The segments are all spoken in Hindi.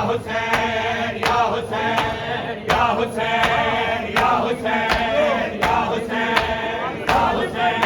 हुसैन या हुसैन या हुसैन या हुसैन या हुसैन या हुसैन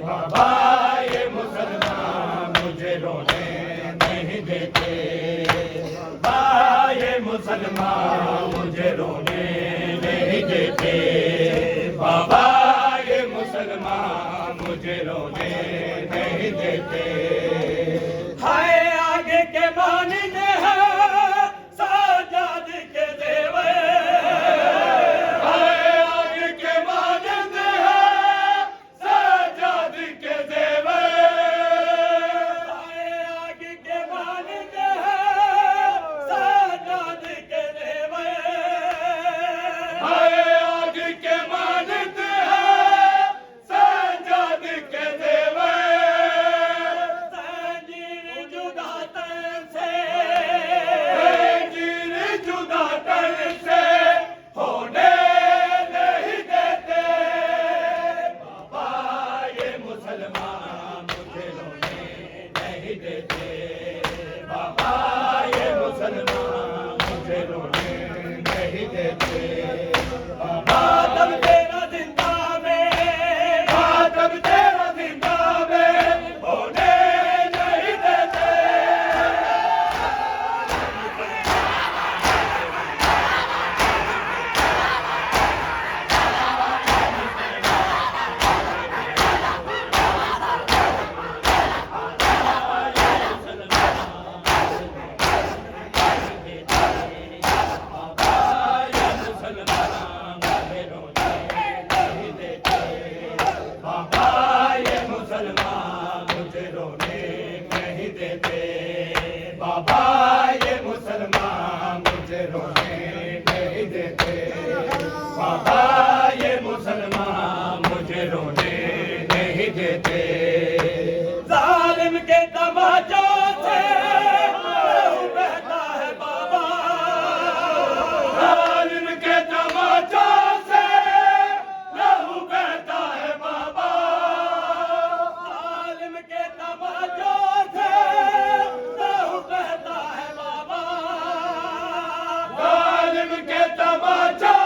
बाबा ये मुसलमान मुझे रोने नहीं देते। बाबा ये मुसलमान मुझे रोने नहीं देते। बाबा ये मुसलमान मुझे रोने नहीं देते। हाय आगे के मानने हैं साजाद के देवे। जालिम के तमाचों से लहू बहता है बाबा। जालिम के तमाचों से लहू बहता है बाबा। जालिम के तमाचों से लहू बहता है बाबा। जालिम के तमाचों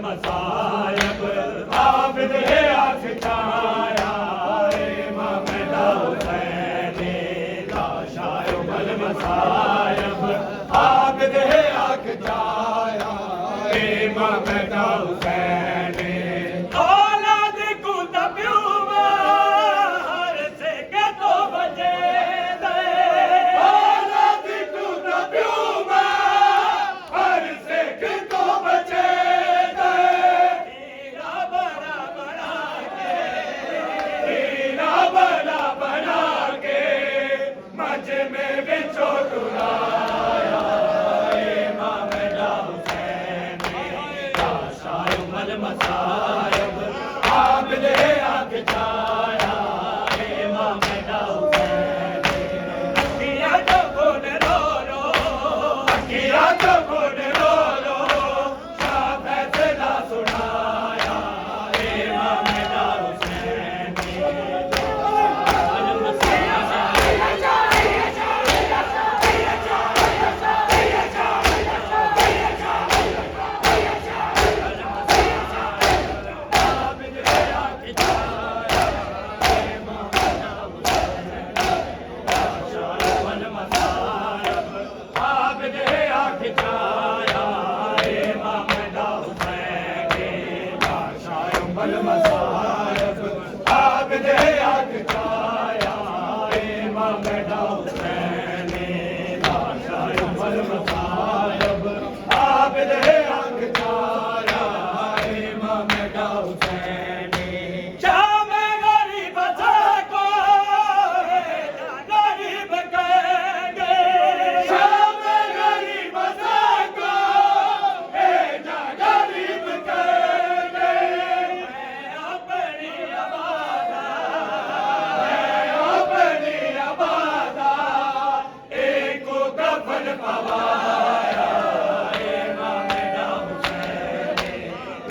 मसायब आबिद है आखिर आग छाया इमाम हुसैन लाशा उमर मसायब आबिद आग छाया इमाम हुसैन शाम गरीब को गरीब कहेंगे शाम गरीब को गरीब कहेंगे अपनी आबादा एक कफन पवाया इमाम हुसैन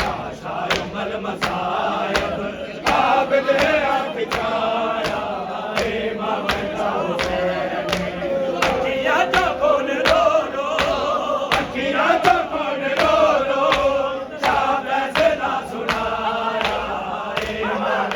लाशा उमर मसायब आबिद आग छाया इमाम हुसैन अखियां जो खून रो रो अखियां जो खून रो रो शाम फैसला सुनाया इमाम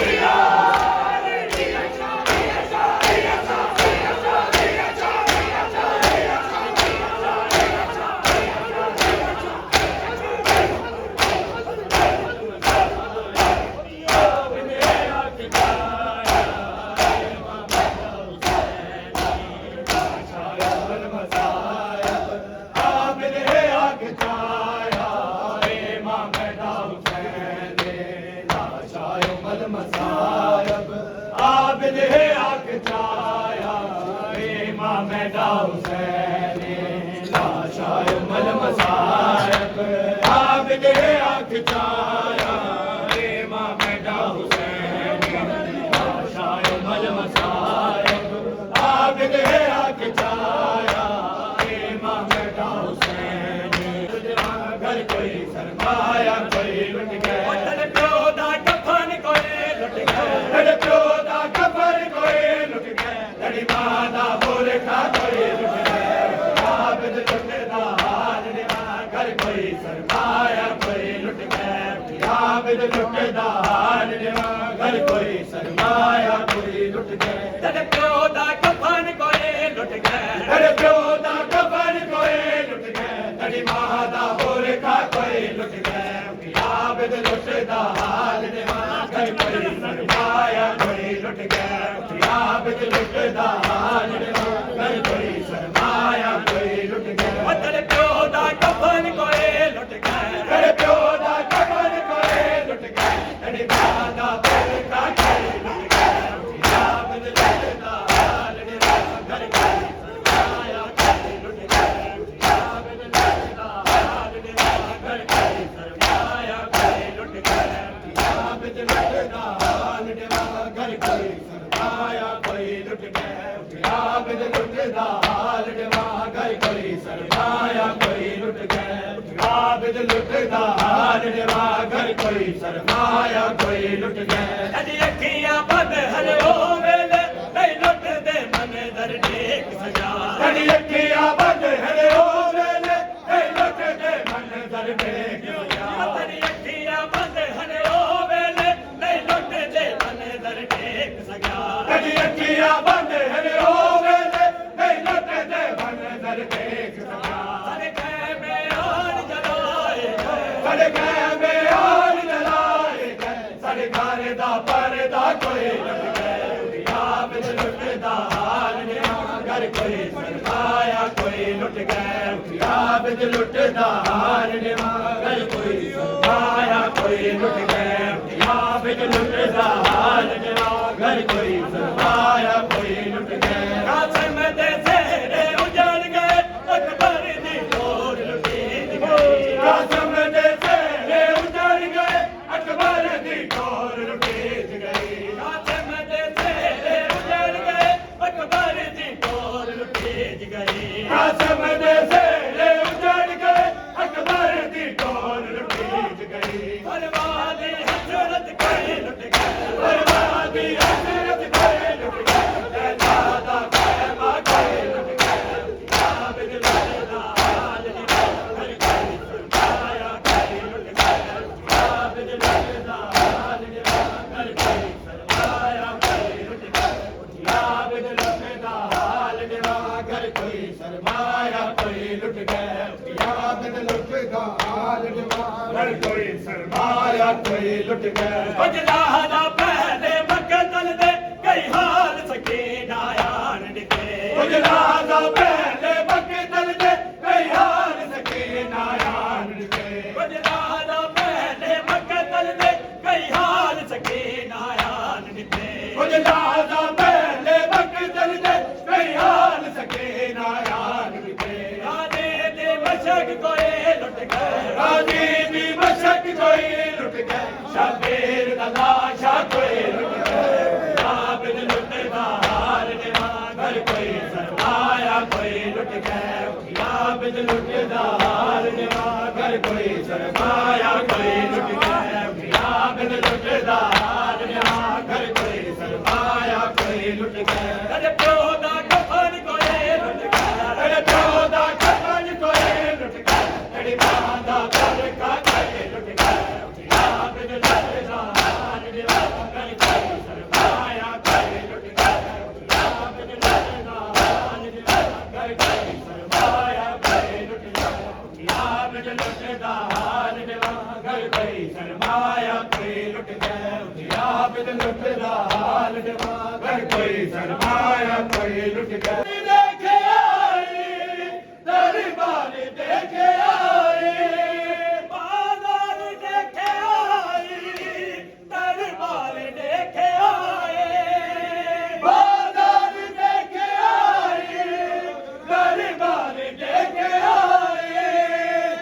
आबिद आग छाया इमाम हुसैन लाशा उमर मसायब आबिद आग छाया इमाम हुसैन लाशा उमर मसायब आबिद आग छाया इमाम हुसैन घर कोई सरमाया कोई लुट गया कफन कोई लुट गया कफन कोई लुट गया तेरी मां दा बोरखा कोई लुट गया आबिद लुटदा हाल घर कोई सरमाया कोई लुट गया आबिद लुटदा हाल घर कोई सरमाया कोई लुट गया तेरे प्यो दा कफन कोई लुट गया तेरे प्यो दा कफन कोई लुट गया तेरी मां दा बोरखा कोई लुट गया आबिद लुटदा हाल घर कोई सरमाया कोई लुट गया आबिद लुटदा हाल घर कोई सरमाया कोई लुट गया तेरे प्यो दा कफन कोई लुट गया तेरे प्यो दा कफन कोई लुट गया तेरी मां दा बोरखा कोई लुट गया आबिद लुटदा हाल घर कोई सरमाया कोई लुट गया आबिद लुटदा हाल घर कोई सरमाया कोई लुट गया आबिद लुटदा हाल घर कोई सरमाया कोई लुट गया आबिद लुटदा हाल घर कोई सरमाया कोई लुट गया आबिद लुटदा हाल घर कोई सरमाया कोई लुट गया अजी अखियां बंद हरे ओ वेले नहीं लुट दे मन दर टेक सजा अजी अखियां बंद हरे ओ वेले नहीं लुट दे मन दर टेक सजा तेरी अखियां बंद हरे ओ वेले नहीं लुट दे मन दर टेक सजा तेरी अखियां बंद हरे ओ वेले नहीं लुट दे मन दर टेक सजा सारे कैमे और जलाए सारे कैमे और जलाए सारे घर दा पर्दा कोई लुट गया आबिद लुटदा हाल घर कोई सरमाया कोई लुट गया आबिद लुटदा हाल घर कोई सरमाया कोई लुट गया आबिद लुटदा हाल घर कोई सरमाया कोई लुट गया कासिम दे सेहरे उजड़ गए अकबर दी डोर लुटी गई कासिम दे सेहरे उजड़ गए अकबर दी डोर लुटी गई कासिम दे सेहरे उजड़ गए अकबर दी डोर लुटी गई कासिम दे सेहरे उजड़ गए अकबर दी डोर लुटी गई बर्बादी हसरत कोई लुट गई बर्बादी हसरत कोई लुट गई दादा कहमा कोई लुट गई आबिद लुटदा हाल घर कोई सरमाया कोई लुट गई आबिद लुटदा हाल घर कोई सरमाया कोई लुट गई आबिद लुटदा हाल घर कोई सरमाया कोई लुट गई आबिद लुटदा हाल घर कोई सरमाया कोई लुट गई पहले मक्के चल दे गुजराजा पहले बकतल दे कई हाल सके नारायण के गुजराजा पहले बकतल दे कई हाल सके नारायण के गुजराजा पहले बकतल दे कई हाल सके नारायण के राजे दे मशक कोई लुट गए राजे दी मशक कोई लुट गए शबीर दा शाह कोई लुट गए आबिद लुटदा हार देवा घर कोई सरमाया कोई लुट गए आबिद लुटदा हार देवा घर कोई सरमाया कोई लुट गए आबिद लुटदा हार देवा घर कोई सरमाया कोई लुट गए अरे प्यो दा कफन कोई लुट गए अरे प्यो दा कफन कोई लुट गए तेरी मां दा घर का कोई लुट गए आबिद लुटदा हार देवा घर कोई सरमाया कोई लुट गए आबिद लुटदा हार देवा घर कोई सरमाया कोई लुट गए आबिद लुटदा हार देवा घर कोई सरमाया कोई लुट गए आबिद लुटदा हार देवा घर कोई सरमाया कोई लुट गए देखे आई दरबार देखे आई बाजार देखे आई दरबार देखे आई बाजार देखे आई दरबार देखे आई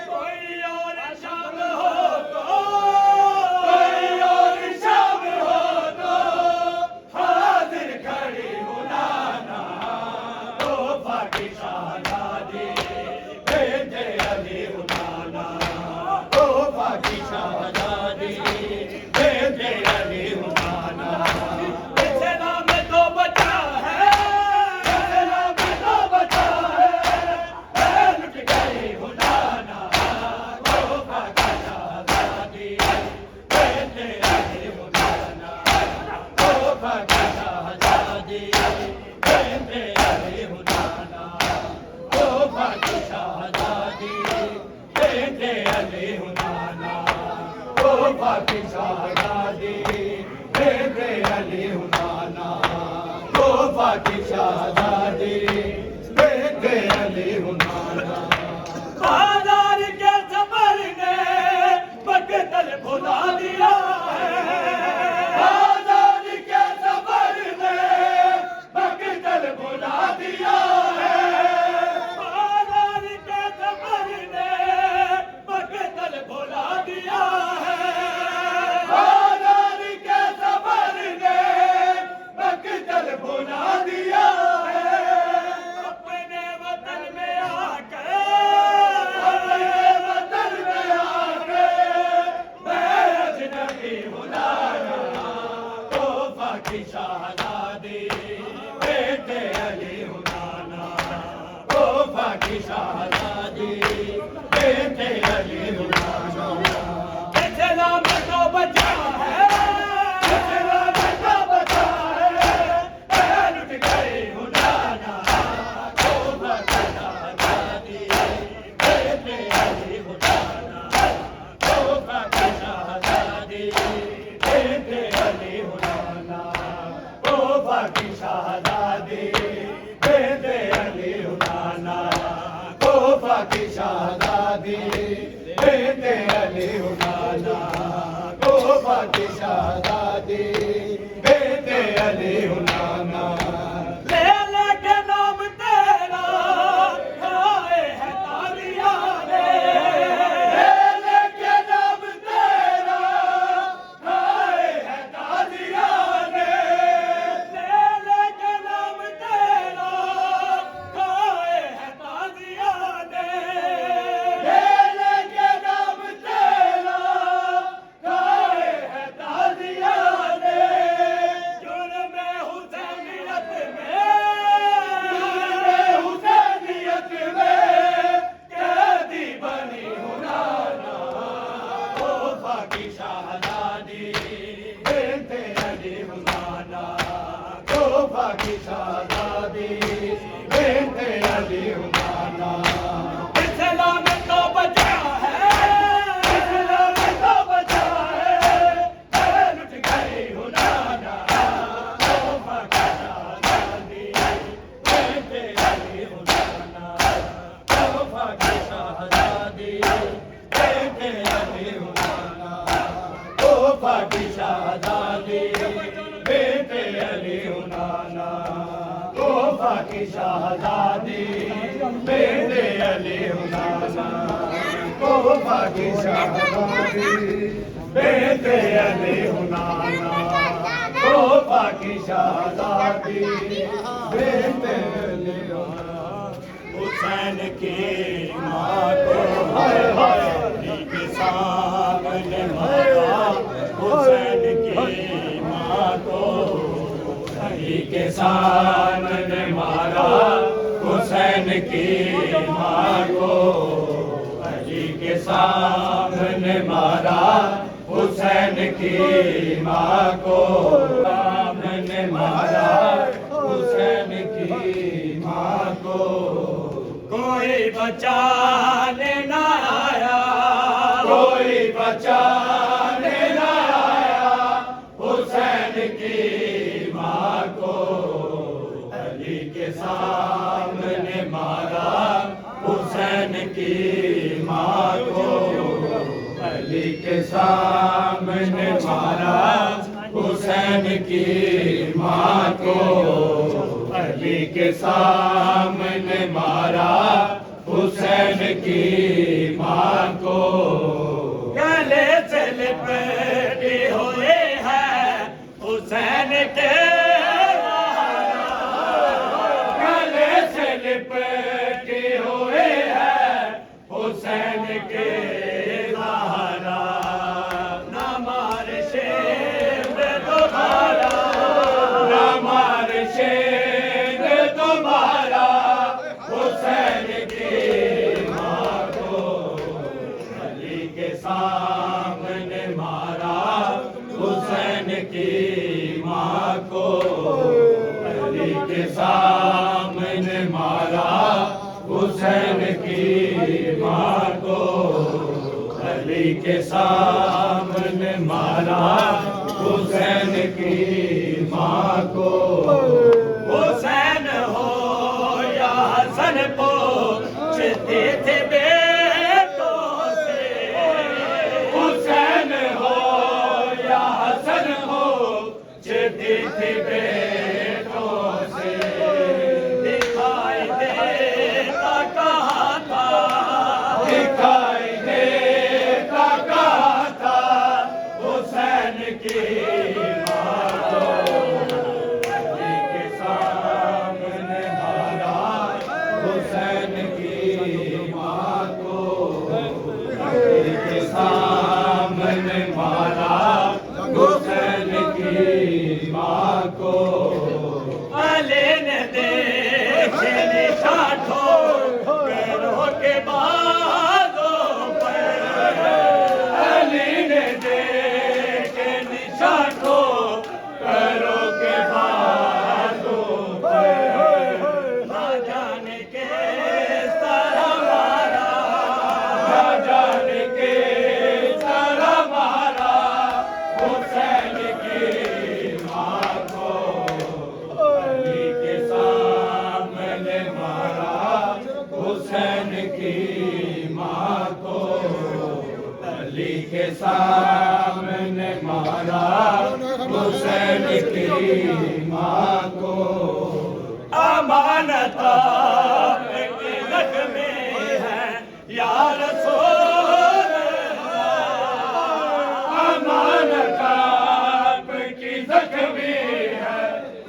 कोई और शाम हो तो कोई और शाम हो तो हाजिर खड़ी हुनाना तो फाकी शहजादी भेजे अली हुनाना तो फाकी शहजादी भेजे अली हुनाना इसे नाम तो बचा है इसे नाम तो बचा है लुट गई हुनाना तो फाकी शहजादी भेजे अली हुनाना तो फाकी शहजादी भेजे अली हुनाना तो फाकी शहजादी भेजे अली हुनाना तो फाकी शहजादी भेजे अली हुनाना तो फाकी शहजादी भेजे अली हुनाना बाजार के सफर ने बकतल भुला दिया है बाजार के सफर ने बकतल भुला दिया है बाजार के सफर ने बकतल भुला दिया है बाजार के सफर ने बकतल भुला दिया है अपने वतन में आकर अपने वतन में आकर मैं अजनबी हुनाना तो फाकी शहजादी बेटे अली हुनाना तो फाकी शहजादी बेटे अली हुनाना कैसे नाम तो बचा है कैसे नाम तो बचा है लुट गई हुनाना तो फाकी शहजादी बेटे अली हुनाना तो फाकी शहजादी बेटे अली हुनाना तो फाकी शहजादी बेटे अली हुनाना तो फाकी शहजादी बेटे अली हुनाना तो फाकी शहजादी बेटे अली हुनाना ले लेके नाम तेरा खाए है तालिया ले लेके नाम तेरा खाए है तालिया ले लेके नाम तेरा खाए है तालिया ले लेके नाम तेरा खाए है तालिया ले जुर्मे हुसैनियत में कैदी बनी हुनाना तो फाकी शहजादी बेटे अली हुनाना तो फाकी शहजादी बेटे अली हुनाना इस्लाम तो बचा है इस्लाम तो बचा है लुट गई हुनाना तो फाकी शहजादी बेटे नाना, कोफा की शहजादी बेटे अली नाना, कोफा की शहजादी बेटे अली नाना, कोफा की शहजादी बेटे अली नाना। हुसैन की माँ को हाय हाय के सामने मारा, हुसैन की माँ को अली के सामने मारा, हुसैन की माँ को अली के सामने मारा, हुसैन की माँ को सामने मारा, हुसैन की माँ को कोई बचाने न आया, कोई बचाने न आया, हुसैन की माँ को अली के सामने मारा, हुसैन की माँ को अली के सामने मारा, हुसैन की माँ को अली के सामने मारा, हुसैन की माँ को गले से लिपटे हुए हैं हुसैन के गले से लिपटे हुए हैं हुसैन के सहारा, न मार शेर तुम्हारा, न मार शेर तुम्हारा, हुसैन की माँ को अली के सामने मारा, हुसैन की माँ को अली के सामने मारा, हुसैन की माँ को अली के सामने मारा, हुसैन की माँ को। हुसैन हो या हसन पूछते थे बेटों से, हुसैन हो या हसन पूछते थे बेटों से, दिखाई देता कहाँ था, दिखाई देता कहाँ था, हुसैन की माँ को अली के सामने मारा, हुसैन की माँ को अली के सामने मारा, हुसैन की माँ को अली ने देखे निशान पैरों के बालों पर, अली ने देखे निशान पैरों के बालों पर, ना जाने किस तरह मारा, ना जाने किस तरह मारा, हुसैन की माँ को अली के सामने मारा, हुसैन की माँ को अली के सामने मारा, हुसैन की माँ को। अमानत आपके रग में है या रसूल अल्लाह, अमानत आपकी ज़ख्मी है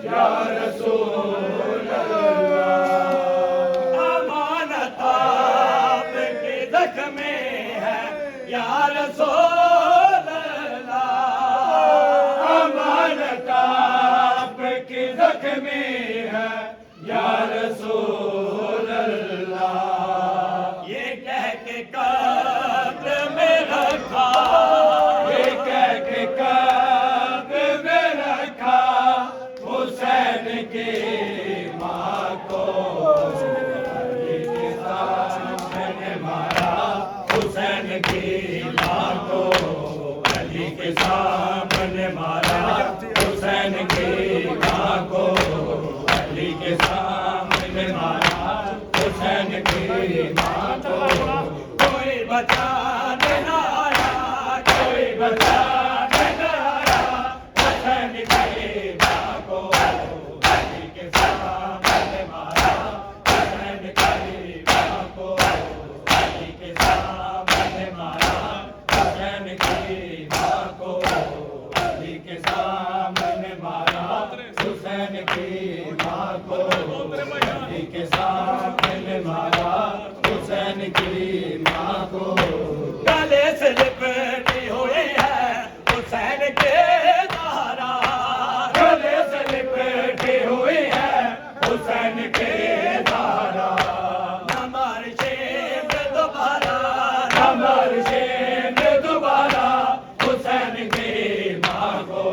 या रसूल अल्लाह, अमानत आपकी ज़ख्मी है या रसूल अल्लाह, अमानत आपकी ज़ख्मी है या रसूल अल्लाह। ये कह के कब्र में रखा, ये कह के कब्र में रखा, हुसैन की माँ को अली के सामने मारा, हुसैन की माँ को अली के सामने मारा, हुसैन की माँ को अली के सामने मारा, हुसैन की माँ को कोई बचाने न आया, कोई बचाने न आया, हुसैन की माँ को माँ को, अली के सामने मारा हुसैन की माँ को। गले से लिपटी हुई है हुसैन के दारा, गले से लिपटी हुई है हुसैन के दारा। नमर शेम दोबारा, नमर शेम दोबारा हुसैन की माँ को।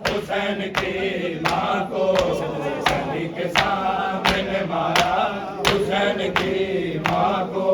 हुसैन की माँ को, अली के सामने मारा हुसैन की माँ को।